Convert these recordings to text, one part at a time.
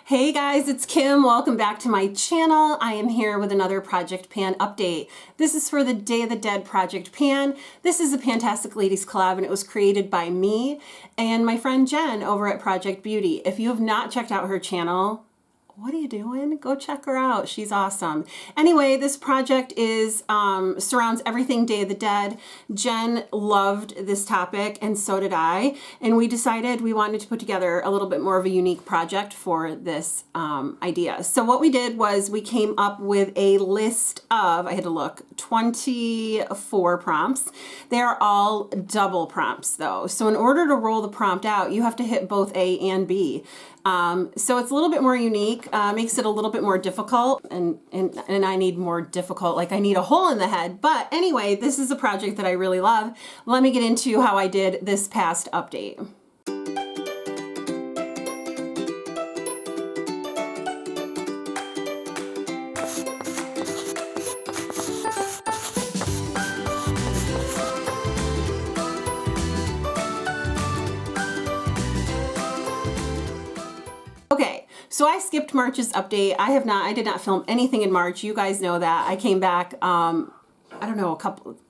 Hey guys, it's Kim. Welcome back to my channel. I am here with another Project Pan update. This is for the Day of the Dead Project Pan. This is a Fantastic Ladies collab and it was created by me and my friend Jen over at Project Beauty. If you have not checked out her channel, what are you doing? Go check her out. She's awesome. Anyway, this project is surrounds everything Day of the Dead. Jen loved this topic and so did I. And we decided we wanted to put together a little bit more of a unique project for this idea. So what we did was we came up with a list of, I had to look, 24 prompts. They are all double prompts though. So in order to roll the prompt out, you have to hit both A and B. So it's a little bit more unique, makes it a little bit more difficult, and I need more difficult, like I need a hole in the head. But anyway, this is a project that I really love. Let me get into how I did this past update. Okay, so I skipped March's update. I did not film anything in March. You guys know that. I came back, I don't know,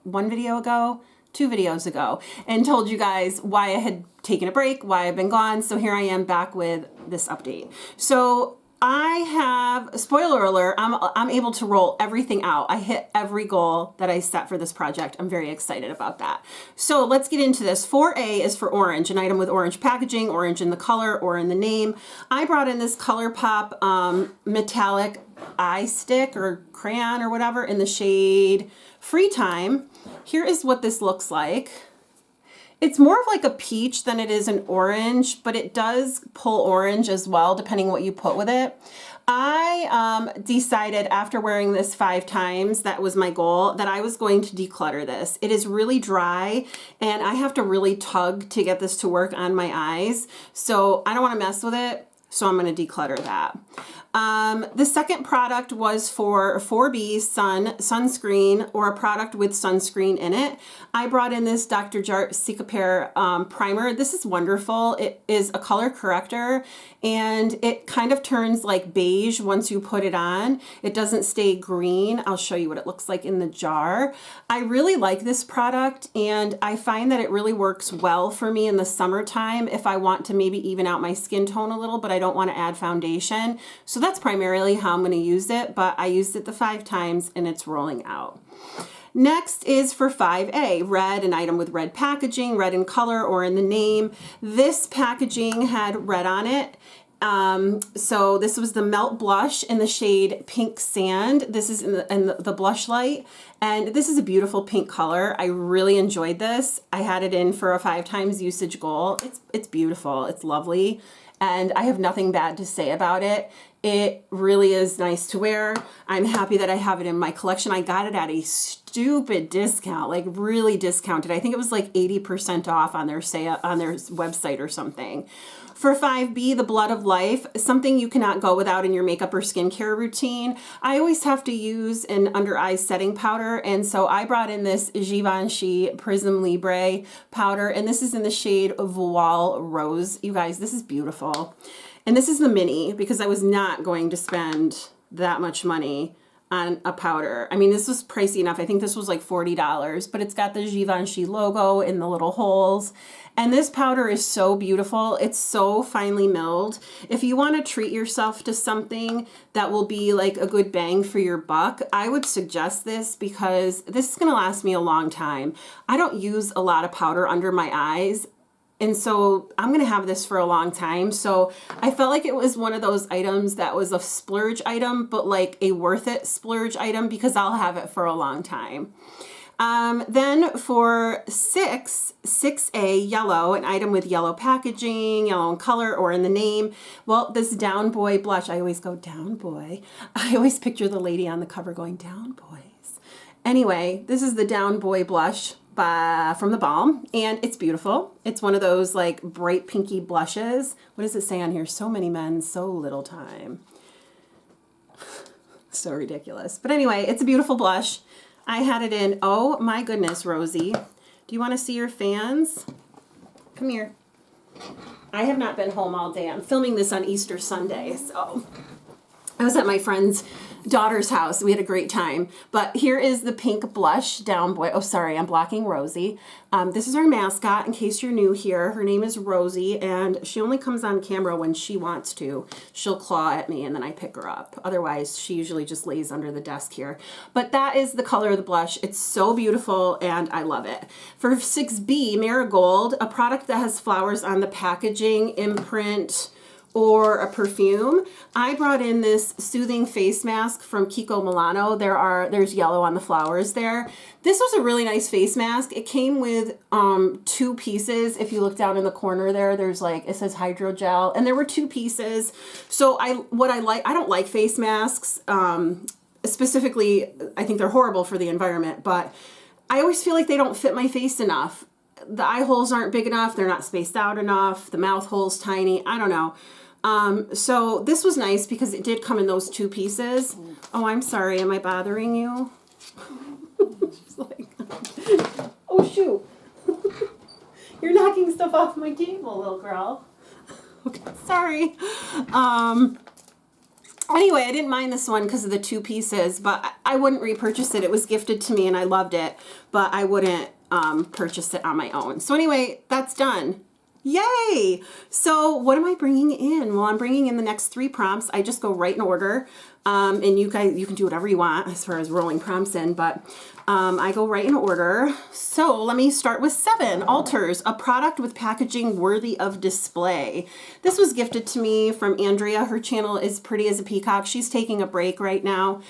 one video ago, 2 videos ago, and told you guys why I had taken a break, why I've been gone. So here I am back with this update. So I have, spoiler alert, I'm able to roll everything out. I hit every goal that I set for this project. I'm very excited about that. So let's get into this. 4A is for orange, an item with orange packaging, orange in the color or in the name. I brought in this ColourPop metallic eye stick or crayon or whatever in the shade Free Time. Here is what this looks like. It's more of like a peach than it is an orange, but it does pull orange as well, depending what you put with it. I decided after wearing this 5 times, that was my goal, that I was going to declutter this. It is really dry and I have to really tug to get this to work on my eyes. So I don't want to mess with it. So I'm going to declutter that. The second product was for 4B sunscreen, or a product with sunscreen in it. I brought in this Dr. Jart Cicapair primer. This is wonderful. It is a color corrector and it kind of turns like beige once you put it on. It doesn't stay green. I'll show you what it looks like in the jar. I really like this product and I find that it really works well for me in the summertime if I want to maybe even out my skin tone a little, but I don't want to add foundation. So that's primarily how I'm going to use it, but I used it the 5 times and it's rolling out. Next is for 5A, red, an item with red packaging, red in color or in the name. This packaging had red on it. So this was the Melt Blush in the shade Pink Sand. This is in the blush light, and this is a beautiful pink color. I really enjoyed this. I had it in for a 5 times usage goal. It's beautiful. It's lovely. And I have nothing bad to say about it. It really is nice to wear. I'm happy that I have it in my collection. I got it at a stupid discount, like really discounted. I think it was like 80% off on their website or something. For 5B, the Blood of Life, something you cannot go without in your makeup or skincare routine. I always have to use an under eye setting powder, and so I brought in this Givenchy Prism Libre powder, and this is in the shade Voile Rose. You guys, this is beautiful. And this is the mini because I was not going to spend that much money on a powder. I mean, this was pricey enough. I think this was like $40, but it's got the Givenchy logo in the little holes. And this powder is so beautiful. It's so finely milled. If you want to treat yourself to something that will be like a good bang for your buck, I would suggest this because this is going to last me a long time. I don't use a lot of powder under my eyes. And so I'm going to have this for a long time. So I felt like it was one of those items that was a splurge item, but like a worth it splurge item because I'll have it for a long time. Then for 6A, yellow, an item with yellow packaging, yellow in color or in the name. Well, this Down Boy blush, I always go Down Boy. I always picture the lady on the cover going Down Boys. Anyway, this is the Down Boy blush from the Balm, and it's beautiful. It's one of those like bright pinky blushes. What does it say on here? So many men, so little time. So ridiculous. But anyway, it's a beautiful blush. I had it in, oh my goodness, Rosie. Do you want to see your fans? Come here. I have not been home all day. I'm filming this on Easter Sunday, so I was at my friend's daughter's house. We had a great time. But here is the pink blush down boy. Oh, sorry, I'm blocking Rosie. This is our mascot, in case you're new here. Her name is Rosie, and she only comes on camera when she wants to. She'll claw at me, and then I pick her up. Otherwise, she usually just lays under the desk here. But that is the color of the blush. It's so beautiful, and I love it. For 6B, Marigold, a product that has flowers on the packaging, imprint, or a perfume, I brought in this soothing face mask from Kiko Milano. There's yellow on the flowers there. This was a really nice face mask. It came with 2 pieces. If you look down in the corner there, there's like, it says hydrogel, and there were 2 pieces. So I don't like face masks. Specifically, I think they're horrible for the environment, but I always feel like they don't fit my face enough. The eye holes aren't big enough. They're not spaced out enough. The mouth hole's tiny. I don't know. So this was nice because it did come in those 2 pieces. Oh, I'm sorry. Am I bothering you? She's like, oh, shoot. You're knocking stuff off my table, little girl. Okay, sorry. Anyway, I didn't mind this one because of the 2 pieces, but I wouldn't repurchase it. It was gifted to me and I loved it, but I wouldn't purchase it on my own. So anyway, that's done. Yay! So what am I bringing in? Well, I'm bringing in the next 3 prompts. I just go right in order. And you guys, you can do whatever you want as far as rolling prompts in, but I go right in order. So let me start with 7, Alters, a product with packaging worthy of display. This was gifted to me from Andrea. Her channel is Pretty as a Peacock. She's taking a break right now.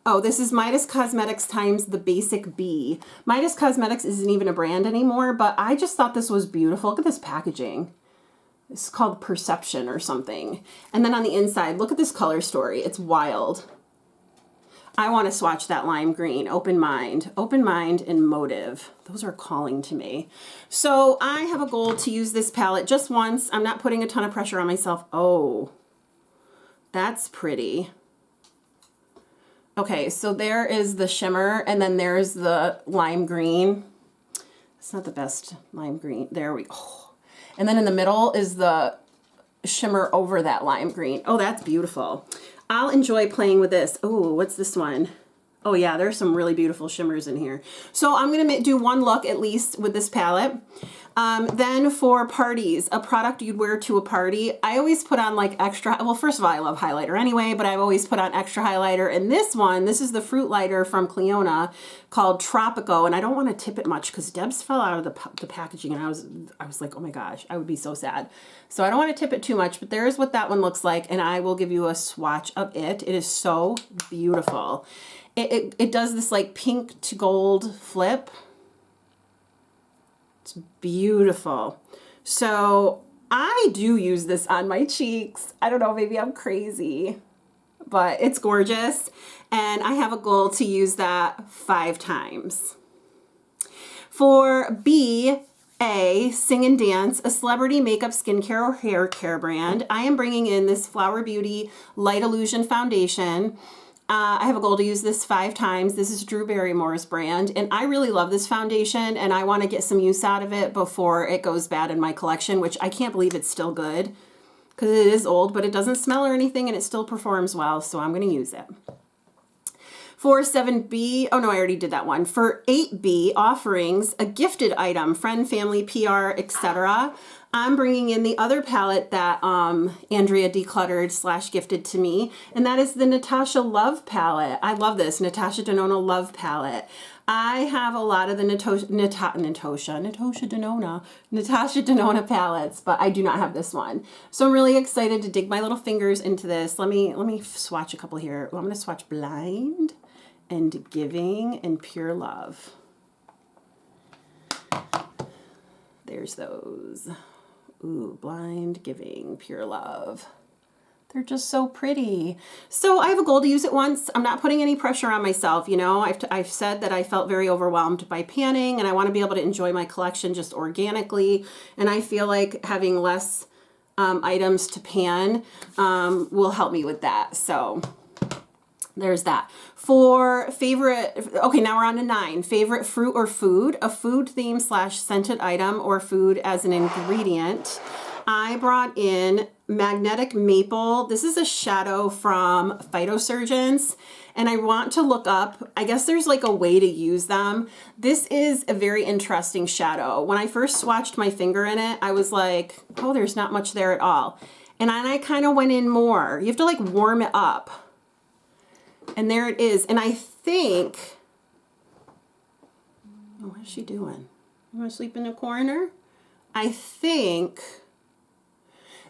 Oh, this is Midas Cosmetics times the Basic B. Midas Cosmetics isn't even a brand anymore, but I just thought this was beautiful. Look at this packaging. It's called Perception or something. And then on the inside, look at this color story. It's wild. I want to swatch that lime green. Open Mind and Motive. Those are calling to me. So I have a goal to use this palette just once. I'm not putting a ton of pressure on myself. Oh, that's pretty. Okay, so there is the shimmer, and then there's the lime green. It's not the best lime green. There we go. Oh. And then in the middle is the shimmer over that lime green. Oh, that's beautiful. I'll enjoy playing with this. Oh, what's this one? Oh yeah, there's some really beautiful shimmers in here. So I'm gonna do one look at least with this palette. Then for parties, a product you'd wear to a party. I always put on like extra, well, first of all, I love highlighter anyway, but I've always put on extra highlighter. And this one, this is the fruit lighter from Cleona called Tropico. And I don't want to tip it much because Debs fell out of the packaging. And I was like, oh my gosh, I would be so sad. So I don't want to tip it too much, but there's what that one looks like. And I will give you a swatch of it. It is so beautiful. It does this like pink to gold flip. It's beautiful. So I do use this on my cheeks. I don't know, maybe I'm crazy, but it's gorgeous. And I have a goal to use that 5 times. For B, Sing and Dance, a celebrity makeup, skincare, or hair care brand, I am bringing in this Flower Beauty Light Illusion Foundation. I have a goal to use this 5 times. This is Drew Barrymore's brand, and I really love this foundation, and I want to get some use out of it before it goes bad in my collection, which I can't believe it's still good because it is old, but it doesn't smell or anything, and it still performs well, so I'm going to use it. For 7B, oh no, I already did that one. For 8B, Offerings, a gifted item, friend, family, PR, etc. I'm bringing in the other palette that Andrea decluttered / gifted to me, and that is the Natasha Love palette. I love this, Natasha Denona Love palette. I have a lot of the Natasha Denona palettes, but I do not have this one. So I'm really excited to dig my little fingers into this. Let me swatch a couple here. Well, I'm going to swatch Blind and Giving and Pure Love. There's those. Ooh, Blind, Giving, Pure Love. They're just so pretty. So I have a goal to use it once. I'm not putting any pressure on myself. You know, I've said that I felt very overwhelmed by panning, and I want to be able to enjoy my collection just organically. And I feel like having less items to pan will help me with that. So there's that. For favorite, okay, now we're on to 9. Favorite fruit or food, a food theme / scented item or food as an ingredient. I brought in magnetic maple. This is a shadow from Phytosurgeons, and I want to look up, I guess there's like a way to use them. This is a very interesting shadow. When I first swatched my finger in it, I was like, oh, there's not much there at all. And then I kind of went in more. You have to like warm it up. And there it is. And I think, oh, what is she doing? You want to sleep in the corner? I think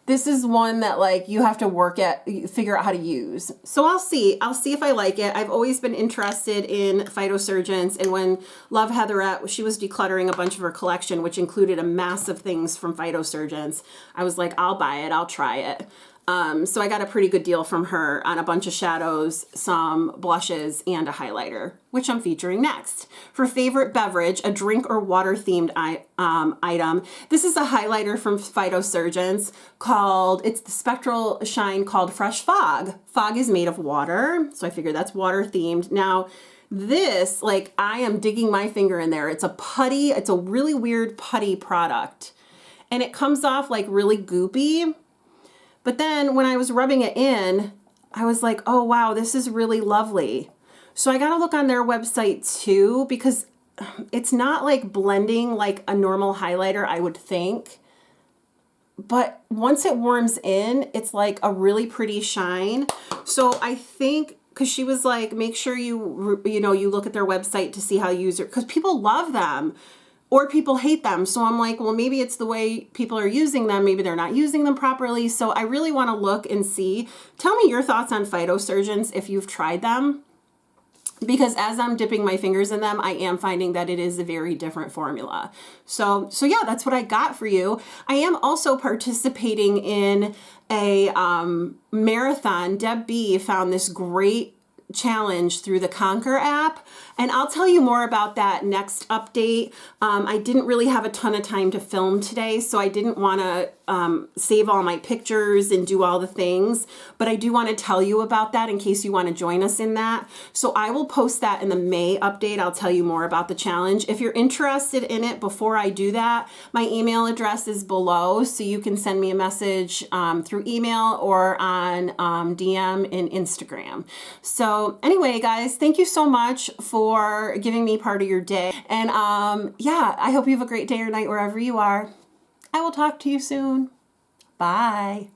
this is one that like you have to work at, figure out how to use. So I'll see if I like it. I've always been interested in Phytosurgeons, and when Love Heatherette, she was decluttering a bunch of her collection, which included a mass of things from Phytosurgeons, I was like, I'll buy it, I'll try it. So I got a pretty good deal from her on a bunch of shadows, some blushes, and a highlighter, which I'm featuring next. For favorite beverage, a drink or water themed item. This is a highlighter from Phytosurgeons called, it's the spectral shine called Fresh Fog. Fog is made of water, so I figured that's water themed. Now, this, like, I am digging my finger in there. It's a putty, it's a really weird putty product. And it comes off like really goopy. But then when I was rubbing it in, I was like, oh, wow, this is really lovely. So I got to look on their website too, because it's not like blending like a normal highlighter, I would think. But once it warms in, it's like a really pretty shine. So I think, because she was like, make sure you look at their website to see how user, because people love them. Or people hate them. So I'm like, well, maybe it's the way people are using them. Maybe they're not using them properly. So I really want to look and see. Tell me your thoughts on Phytosurgeons if you've tried them. Because as I'm dipping my fingers in them, I am finding that it is a very different formula. So yeah, that's what I got for you. I am also participating in a marathon. Deb B found this great challenge through the Conquer app, and I'll tell you more about that next update. I didn't really have a ton of time to film today, so I didn't want to save all my pictures and do all the things, but I do want to tell you about that in case you want to join us in that. So I will post that in the May update. I'll tell you more about the challenge. If you're interested in it before I do that, my email address is below, so you can send me a message through email or on DM in Instagram. So anyway, guys, thank you so much for giving me part of your day. And yeah, I hope you have a great day or night wherever you are. I will talk to you soon. Bye.